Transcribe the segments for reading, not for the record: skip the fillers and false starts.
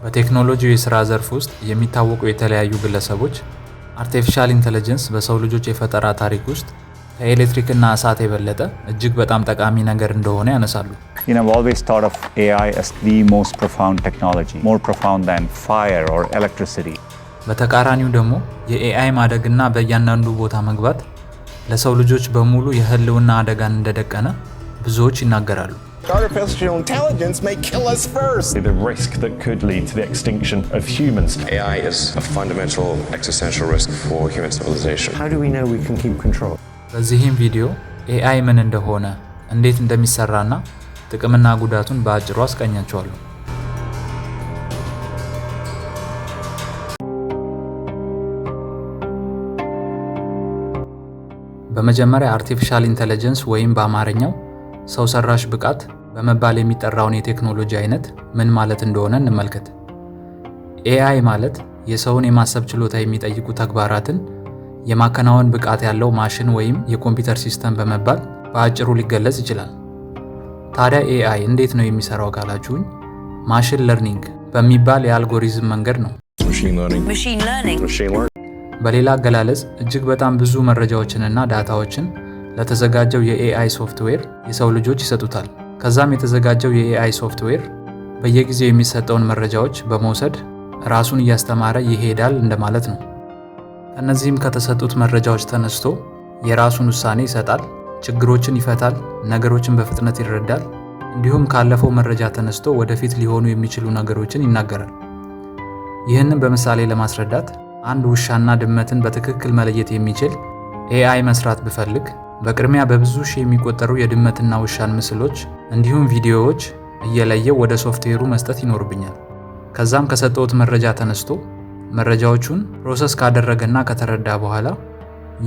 በቴክኖሎጂው የሥራ ዘርፍ ውስጥ የሚታወቁ የተለያዩ ግለሰቦች አርቲፊሻል ኢንተለጀንስ በሰው ልጆች የፈጠራ ታሪክ ውስጥ ከኤሌክትሪክና እሳት የበለጠ እጅግ በጣም ጠቃሚ ነገር እንደሆነ ያነሳሉ። I've always thought of AI as the most profound technology, more profound than fire or electricity. በተቃራኒው ደግሞ የኤአይ ማደግና በእያንዳንዱ ቦታ መግባት ለሰው ልጆች በሙሉ የህልውና አደጋን እንደደቀነ ብዙዎች ይናገራሉ። Artificial intelligence may kill us first. The risk that could lead to the extinction of humans. AI is a fundamental existential risk for human civilization. How do we know we can keep control? በዚህም ቪዲዮ ኤአይ ምን እንደሆነ፣ እንዴት እንደሚሰራና ጥቅምና ጉዳቱን በአጭሩ አስቃኛቸዋለሁ። በመጀመሪያ አርቲፊሻል ኢንተለጀንስ ወይም በአማርኛው ሰው ሰራሽ ብቃት በመባል የሚጠራውን የቴክኖሎጂ አይነት ምን ማለት እንደሆነ እንመልከት። ኤአይ ማለት የሰውን የማሰብ ችሎታ የሚጠይቁ ተግባራትን የማከናወን ብቃት ያለው ማሽን ወይም የኮምፒውተር ሲስተም በመባል በአጭሩ ሊገለጽ ይችላል። ታዲያ ኤአይ እንዴት ነው የሚሰራው ካላችሁኝ፣ ማሽን ለርኒንግ በሚባል የአልጎሪዝም መንገድ ነው። በሌላ አገላለጽ እጅግ በጣም ብዙ መረጃዎችንና ዳታዎችን ለተዘጋጀው የኤአይ ሶፍትዌር የሰው ልጆች ይሰጡታል። ከዛም የተዘጋጀው የኤአይ ሶፍትዌር በየጊዜው የሚሰጠውን መረጃዎች በመውሰድ ራሱን እያስተማረ ይሄዳል እንደማለት ነው። ከነዚህም ከተሰጡት መረጃዎች ተነስቶ የራሱን ውሳኔ ይሰጣል፣ ችግሮችን ይፈታል፣ ነገሮችን በፍጥነት ይረዳል፣ እንዲሁም ካለፈው መረጃ ተነስቶ ወደፊት ሊሆኑ የሚችሉ ነገሮችን ይናገራል። ይህንን በምሳሌ ለማስረዳት አንድ ውሻና ድመትን በትክክል መለየት የሚችል ኤአይ መስራት ብፈልግ በቅድሚያ በብዙ ሺህ የሚቆጠሩ የድመትና ውሻን ምስሎች እንዲሁም ቪዲዮዎች እየለየው ወደ ሶፍትዌሩ መስጠት ይኖርብኛል። ከዛም ከሰጠሁት መረጃ ተነስቶ መረጃዎቹን ፕሮሰስ ካደረገና ከተረዳ በኋላ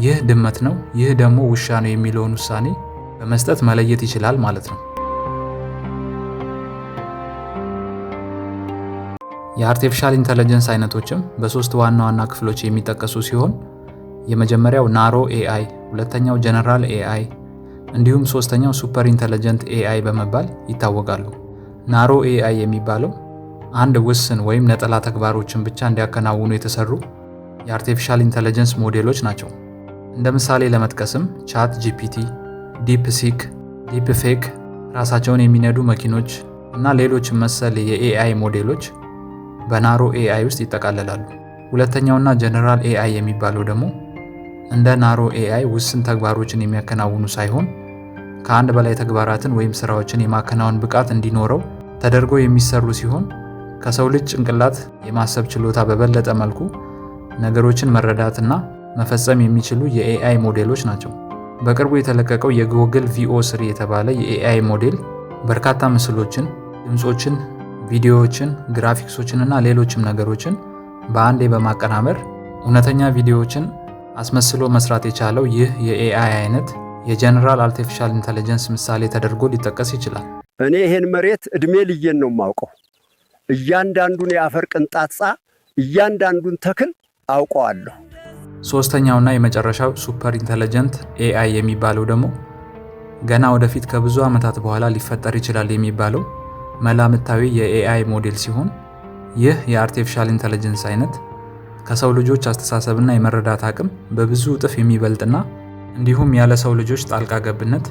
ይህ ድመት ነው፣ ይህ ደግሞ ውሻ ነው የሚለውን ውሳኔ በመስጠት መለየት ይችላል ማለት ነው። የአርቲፊሻል ኢንተለጀንስ አይነቶችም በሶስት ዋና ዋና ክፍሎች የሚጠቀሱ ሲሆን የመጀመሪያው ናሮ ኤአይ፣ ሁለተኛው ጀነራል ኤአይ እንዲሁም ሶስተኛው ሱፐር ኢንተለጀንት ኤአይ በመባል ይታወቃሉ። ናሮ ኤአይ የሚባለው አንድ ውስን ወይም ነጠላ ተግባሮችን ብቻ እንዲያከናውኑ የተሰሩ የአርቲፊሻል ኢንተለጀንስ ሞዴሎች ናቸው። እንደ ምሳሌ ለመጥቀስም ቻት ጂፒቲ፣ ዲፕ ሲክ፣ ዲፕ ፌክ፣ ራሳቸውን የሚነዱ መኪኖች እና ሌሎች መሰል የኤአይ ሞዴሎች በናሮ ኤአይ ውስጥ ይጠቃለላሉ። ሁለተኛውና ጀነራል ኤአይ የሚባለው ደግሞ እንደ ናሮ ኤአይ ውስን ተግባሮችን የሚያከናውኑ ሳይሆን ከአንድ በላይ ተግባራትን ወይም ስራዎችን የማከናወን ብቃት እንዲኖረው ተደርጎ የሚሰሩ ሲሆን ከሰው ልጅ ጭንቅላት የማሰብ ችሎታ በበለጠ መልኩ ነገሮችን መረዳትና መፈጸም የሚችሉ የኤአይ ሞዴሎች ናቸው። በቅርቡ የተለቀቀው የጉግል VO3 የተባለ የኤአይ ሞዴል በርካታ ምስሎችን፣ ድምጾችን፣ ቪዲዮዎችን፣ ግራፊክሶችን እና ሌሎችም ነገሮችን በአንዴ በማቀናበር እውነተኛ ቪዲዮዎችን አስመስሎ መስራት የቻለው ይህ የኤአይ አይነት የጀነራል አርቲፊሻል ኢንተለጀንስ ምሳሌ ተደርጎ ሊጠቀስ ይችላል። እኔ ይሄን መሬት እድሜ ልዬን ነው የማውቀው። እያንዳንዱን የአፈር ቅንጣጻ፣ እያንዳንዱን ተክል አውቀዋለሁ። ሶስተኛውና የመጨረሻው ሱፐር ኢንተለጀንት ኤአይ የሚባለው ደግሞ ገና ወደፊት ከብዙ ዓመታት በኋላ ሊፈጠር ይችላል የሚባለው መላምታዊ የኤአይ ሞዴል ሲሆን ይህ የአርቲፊሻል ኢንተለጀንስ አይነት ከሰው ልጆች አስተሳሰብና የመረዳት አቅም በብዙ እጥፍ የሚበልጥና እንዲሁም ያለ ሰው ልጆች ጣልቃ ገብነት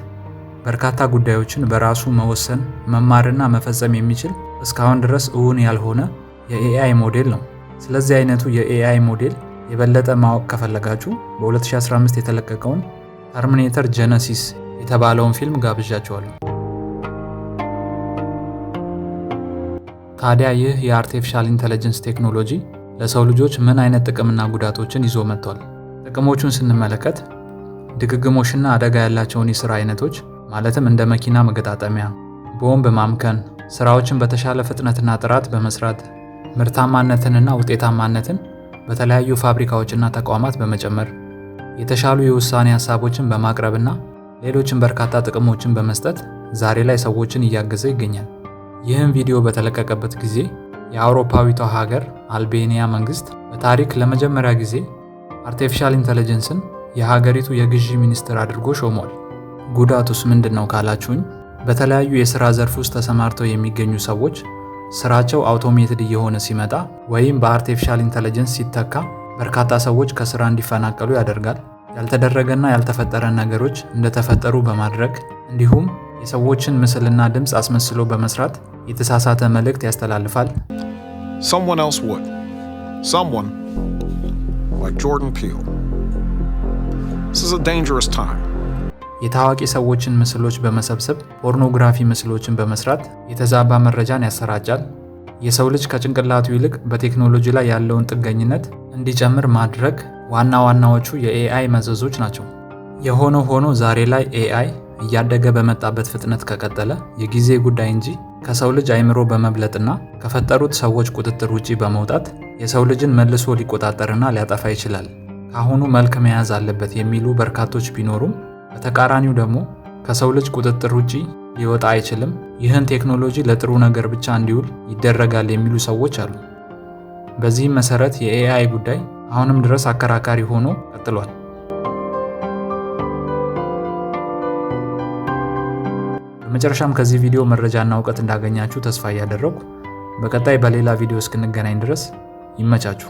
በርካታ ጉዳዮችን በራሱ መወሰን፣ መማርና መፈጸም የሚችል እስካሁን ድረስ እውን ያልሆነ የኤአይ ሞዴል ነው። ስለዚህ አይነቱ የኤአይ ሞዴል የበለጠ ማወቅ ከፈለጋችሁ በ2015 የተለቀቀውን ተርሚኔተር ጄነሲስ የተባለውን ፊልም ጋብዣችኋለሁ። ታዲያ ይህ የአርቲፊሻል ኢንተለጀንስ ቴክኖሎጂ ለሰው ልጆች ምን አይነት ጥቅምና ጉዳቶችን ይዞ መጥቷል? ጥቅሞቹን ስንመለከት ድግግሞሽና አደጋ ያላቸውን የሥራ አይነቶች ማለትም እንደ መኪና መገጣጠሚያ፣ ቦምብ ማምከን፣ ስራዎችን በተሻለ ፍጥነትና ጥራት በመስራት ምርታማነትንና ውጤታማነትን በተለያዩ ፋብሪካዎችና ተቋማት በመጨመር የተሻሉ የውሳኔ ሐሳቦችን በማቅረብና ሌሎችን በርካታ ጥቅሞችን በመስጠት ዛሬ ላይ ሰዎችን እያገዘ ይገኛል። ይህም ቪዲዮ በተለቀቀበት ጊዜ የአውሮፓዊቷ ሀገር አልቤኒያ መንግስት በታሪክ ለመጀመሪያ ጊዜ አርቲፊሻል ኢንተለጀንስን የሀገሪቱ የግዢ ሚኒስትር አድርጎ ሾሟል። ጉዳቱስ ምንድነው ካላችሁኝ፣ በተለያዩ የሥራ ዘርፍ ውስጥ ተሰማርተው የሚገኙ ሰዎች ስራቸው አውቶሜትድ እየሆነ ሲመጣ ወይም በአርቲፊሻል ኢንተለጀንስ ሲተካ በርካታ ሰዎች ከስራ እንዲፈናቀሉ ያደርጋል። ያልተደረገና ያልተፈጠረ ነገሮች እንደተፈጠሩ በማድረግ እንዲሁም የሰዎችን ምስልና ድምፅ አስመስሎ በመስራት የተሳሳተ መልእክት ያስተላልፋል። Someone else would. Someone like Jordan Peele. This is a dangerous time. የታዋቂ ሰዎችን ምስሎች በመሰብሰብ ፖርኖግራፊ ምስሎችን በመስራት የተዛባ መረጃን ያሰራጫል። የሰው ልጅ ከጭንቅላቱ ይልቅ በቴክኖሎጂ ላይ ያለውን ጥገኝነት እንዲጨምር ማድረግ ዋና ዋናዎቹ የኤአይ መዘዞች ናቸው። የሆነ ሆኖ ዛሬ ላይ ኤአይ እያደገ በመጣበት ፍጥነት ከቀጠለ የጊዜ ጉዳይ እንጂ ከሰው ልጅ አይምሮ በመብለጥና ከፈጠሩት ሰዎች ቁጥጥር ውጪ በመውጣት የሰው ልጅን መልሶ ሊቆጣጠርና ሊያጠፋ ይችላል። ካሁኑ መልክ መያዝ አለበት የሚሉ በርካቶች ቢኖሩም በተቃራኒው ደግሞ ከሰው ልጅ ቁጥጥር ውጪ ሊወጣ አይችልም፣ ይህን ቴክኖሎጂ ለጥሩ ነገር ብቻ እንዲውል ይደረጋል የሚሉ ሰዎች አሉ። በዚህም መሰረት የኤአይ ጉዳይ አሁንም ድረስ አከራካሪ ሆኖ ቀጥሏል። በመጨረሻም ከዚህ ቪዲዮ መረጃና እውቀት እንዳገኛችሁ ተስፋ እያደረኩ በቀጣይ በሌላ ቪዲዮ እስክንገናኝ ድረስ ይመቻችሁ።